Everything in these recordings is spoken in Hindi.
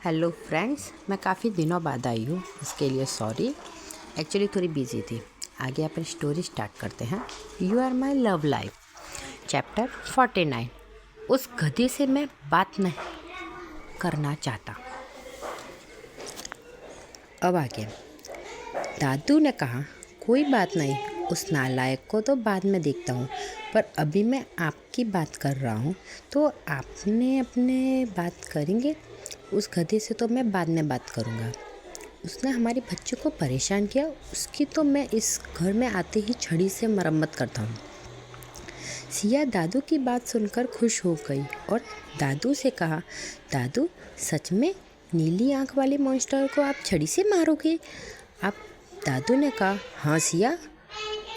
हेलो फ्रेंड्स, मैं काफ़ी दिनों बाद आई हूँ, इसके लिए सॉरी। एक्चुअली थोड़ी बिजी थी। आगे अपनी स्टोरी स्टार्ट करते हैं। You are my love life, chapter 49। उस गधे से मैं बात नहीं करना चाहता। अब आगे दादू ने कहा, कोई बात नहीं, उस नालायक को तो बाद में देखता हूँ, पर अभी मैं आपकी बात कर रहा हूँ, तो आपने अपने बात करेंगे। उस गधे से तो मैं बाद में बात करूँगा। उसने हमारे बच्चे को परेशान किया, उसकी तो मैं इस घर में आते ही छड़ी से मरम्मत करता हूँ। सिया दादू की बात सुनकर खुश हो गई और दादू से कहा, दादू सच में नीली आँख वाले मॉन्स्टर को आप छड़ी से मारोगे? आप दादू ने कहा, हाँ सिया,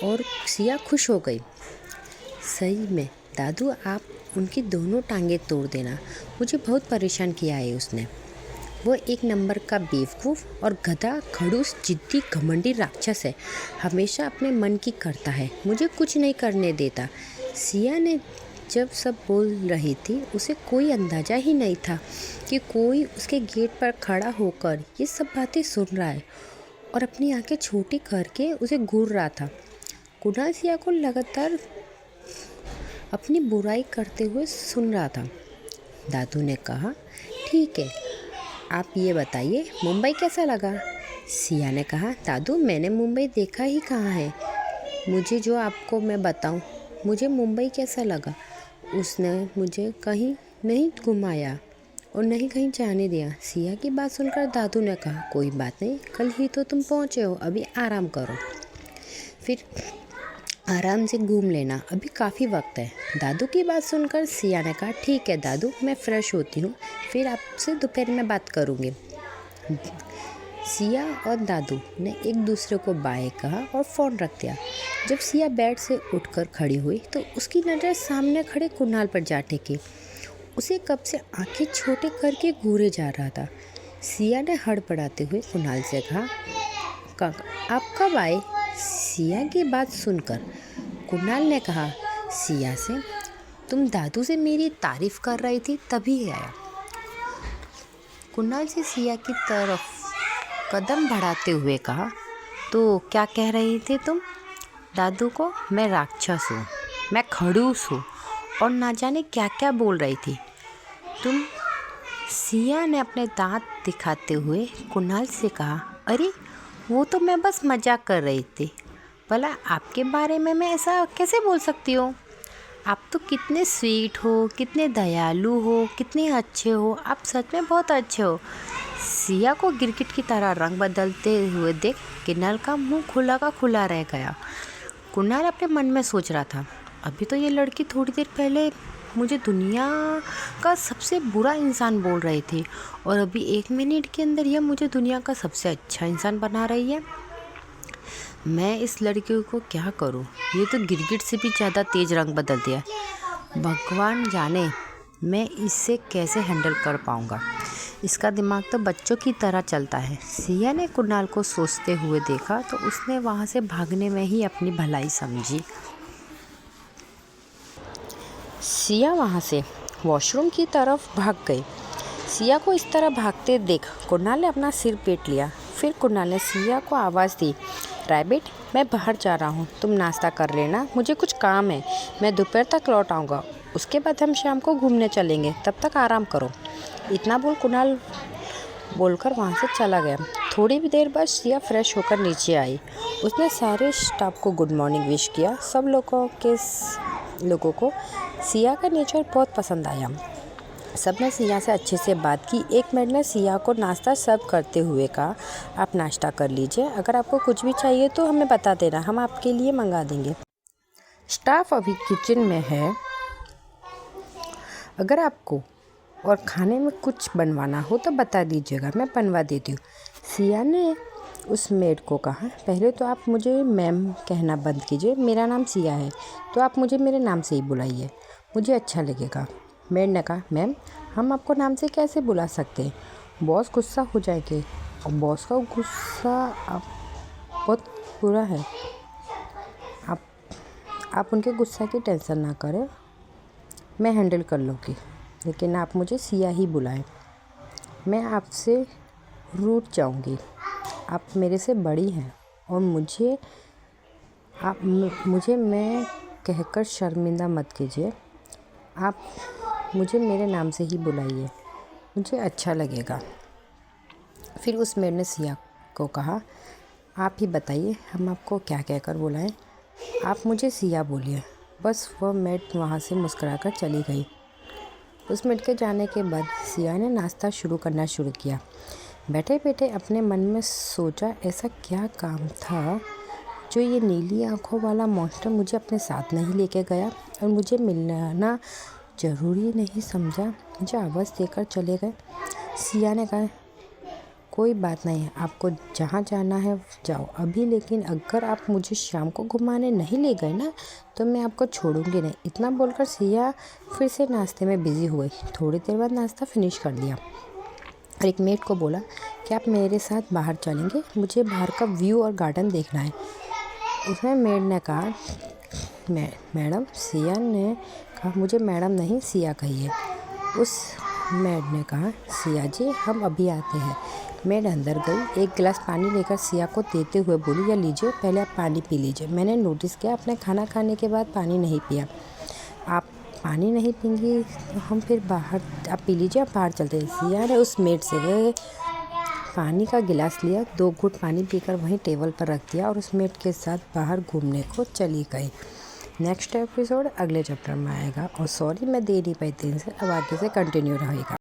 और सिया खुश हो गई। सही में दादू, आप उनकी दोनों टांगें तोड़ देना, मुझे बहुत परेशान किया है उसने। वो एक नंबर का बेवकूफ़ और गधा, खड़ूस, जिद्दी, घमंडी राक्षस है। हमेशा अपने मन की करता है, मुझे कुछ नहीं करने देता। सिया ने जब सब बोल रही थी, उसे कोई अंदाज़ा ही नहीं था कि कोई उसके गेट पर खड़ा होकर ये सब बातें सुन रहा है और अपनी आंखें छोटी करके उसे घूर रहा था। कुणाल सिया को लगातार अपनी बुराई करते हुए सुन रहा था। दादू ने कहा, ठीक है, आप ये बताइए मुंबई कैसा लगा? सिया ने कहा, दादू मैंने मुंबई देखा ही कहाँ है, मुझे जो आपको मैं बताऊं, मुझे मुंबई कैसा लगा? उसने मुझे कहीं नहीं घुमाया और नहीं कहीं जाने दिया। सिया की बात सुनकर दादू ने कहा, कोई बात नहीं, कल ही तो तुम पहुँचे हो, अभी आराम करो, फिर आराम से घूम लेना, अभी काफ़ी वक्त है। दादू की बात सुनकर सिया ने कहा, ठीक है दादू, मैं फ़्रेश होती हूँ, फिर आपसे दोपहर में बात करूँगी। सिया और दादू ने एक दूसरे को बाय कहा और फ़ोन रख दिया। जब सिया बेड से उठकर खड़ी हुई तो उसकी नज़र सामने खड़े कुणाल पर जा टिकी। उसे कब से आंखें छोटे करके घूरे जा रहा था। सिया ने हड़बड़ाते हुए कुणाल से कहा, आप कब आए? सिया की बात सुनकर कुणाल ने कहा सिया से, तुम दादू से मेरी तारीफ़ कर रही थी तभी आया। कुणाल से सिया की तरफ कदम बढ़ाते हुए कहा, तो क्या कह रही थी तुम दादू को? मैं राक्षस हूँ, मैं खड़ूस हूँ और ना जाने क्या क्या बोल रही थी तुम। सिया ने अपने दांत दिखाते हुए कुणाल से कहा, अरे वो तो मैं बस मजाक कर रही थी, भला आपके बारे में मैं ऐसा कैसे बोल सकती हूँ? आप तो कितने स्वीट हो, कितने दयालु हो, कितने अच्छे हो, आप सच में बहुत अच्छे हो। सिया को गिरगिट की तरह रंग बदलते हुए देख कुणाल का मुंह खुला का खुला रह गया। कुणाल अपने मन में सोच रहा था, अभी तो ये लड़की थोड़ी देर पहले मुझे दुनिया का सबसे बुरा इंसान बोल रही थी और अभी 1 मिनट के अंदर यह मुझे दुनिया का सबसे अच्छा इंसान बना रही है। मैं इस लड़की को क्या करूं? ये तो गिरगिट से भी ज़्यादा तेज़ रंग बदल दिया। भगवान जाने मैं इससे कैसे हैंडल कर पाऊंगा। इसका दिमाग तो बच्चों की तरह चलता है। सिया ने कुणाल को सोचते हुए देखा तो उसने वहाँ से भागने में ही अपनी भलाई समझी। सिया वहाँ से वॉशरूम की तरफ भाग गई। सिया को इस तरह भागते देख कुणाल ने अपना सिर पीट लिया। फिर कुणाल ने सिया को आवाज़ दी, रैबिट, मैं बाहर जा रहा हूँ, तुम नाश्ता कर लेना, मुझे कुछ काम है, मैं दोपहर तक लौट आऊँगा, उसके बाद हम शाम को घूमने चलेंगे, तब तक आराम करो। इतना कुणाल बोलकर वहाँ से चला गया। थोड़ी भी देर बाद सिया फ्रेश होकर नीचे आई। उसने सारे स्टाफ को गुड मॉर्निंग विश किया। सब लोगों को सिया का नेचर बहुत पसंद आया। सबने सिया से अच्छे से बात की। एक मिनट ने सिया को नाश्ता सर्व करते हुए कहा, आप नाश्ता कर लीजिए, अगर आपको कुछ भी चाहिए तो हमें बता देना, हम आपके लिए मंगा देंगे। स्टाफ अभी किचन में है, अगर आपको और खाने में कुछ बनवाना हो तो बता दीजिएगा, मैं बनवा देती हूँ। सिया ने उस मेड को कहा, पहले तो आप मुझे मैम कहना बंद कीजिए, मेरा नाम सिया है तो आप मुझे मेरे नाम से ही बुलाइए, मुझे अच्छा लगेगा। मेड ने कहा, मैम हम आपको नाम से कैसे बुला सकते हैं, बॉस गुस्सा हो जाएंगे और बॉस का गुस्सा बहुत बुरा है, आप उनके गुस्सा की टेंशन ना करें, मैं हैंडल कर लूँगी, लेकिन आप मुझे सिया ही बुलाएं। मैं आपसे रूठ जाऊंगी। आप मेरे से बड़ी हैं और मुझे मैं कहकर शर्मिंदा मत कीजिए। आप मुझे मेरे नाम से ही बुलाइए, मुझे अच्छा लगेगा। फिर उस मेड ने सिया को कहा, आप ही बताइए हम आपको क्या कहकर बुलाएं। आप मुझे सिया बोलिए। बस वह मेड वहाँ से मुस्कुराकर चली गई। उस मेड के जाने के बाद सिया ने नाश्ता करना शुरू किया। बैठे बैठे अपने मन में सोचा, ऐसा क्या काम था जो ये नीली आंखों वाला मॉन्स्टर मुझे अपने साथ नहीं लेके गया और मुझे मिलना ज़रूरी नहीं समझा, मुझे आवाज़ देकर चले गए। सिया ने कहा, कोई बात नहीं है, आपको जहाँ जाना है जाओ अभी, लेकिन अगर आप मुझे शाम को घुमाने नहीं ले गए ना तो मैं आपको छोड़ूंगी नहीं। इतना बोलकर सिया फिर से नाश्ते में बिज़ी हो गई। थोड़ी देर बाद नाश्ता फिनिश कर दिया और एक मेड को बोला कि आप मेरे साथ बाहर चलेंगे, मुझे बाहर का व्यू और गार्डन देखना है। उसमें मेड ने कहा, मैडम। सिया ने कहा, मुझे मैडम नहीं सिया कहिए। उस मेड ने कहा, सिया जी हम अभी आते हैं। मेड अंदर गई, एक गिलास पानी लेकर सिया को देते हुए बोली, या लीजिए, पहले आप पानी पी लीजिए। मैंने नोटिस किया आपने खाना खाने के बाद पानी नहीं पिया। आप पानी नहीं पींगी तो हम फिर बाहर, आप पी लीजिए, आप बाहर चलते हैं। सिया ने उस मेड से वह पानी का गिलास लिया, 2 घूंट पानी पीकर वहीं टेबल पर रख दिया और उस मेड के साथ बाहर घूमने को चली गई। नेक्स्ट एपिसोड अगले चैप्टर में आएगा। और सॉरी मैं दे नहीं पाई 3 से, अब आगे से कंटिन्यू रहेगा।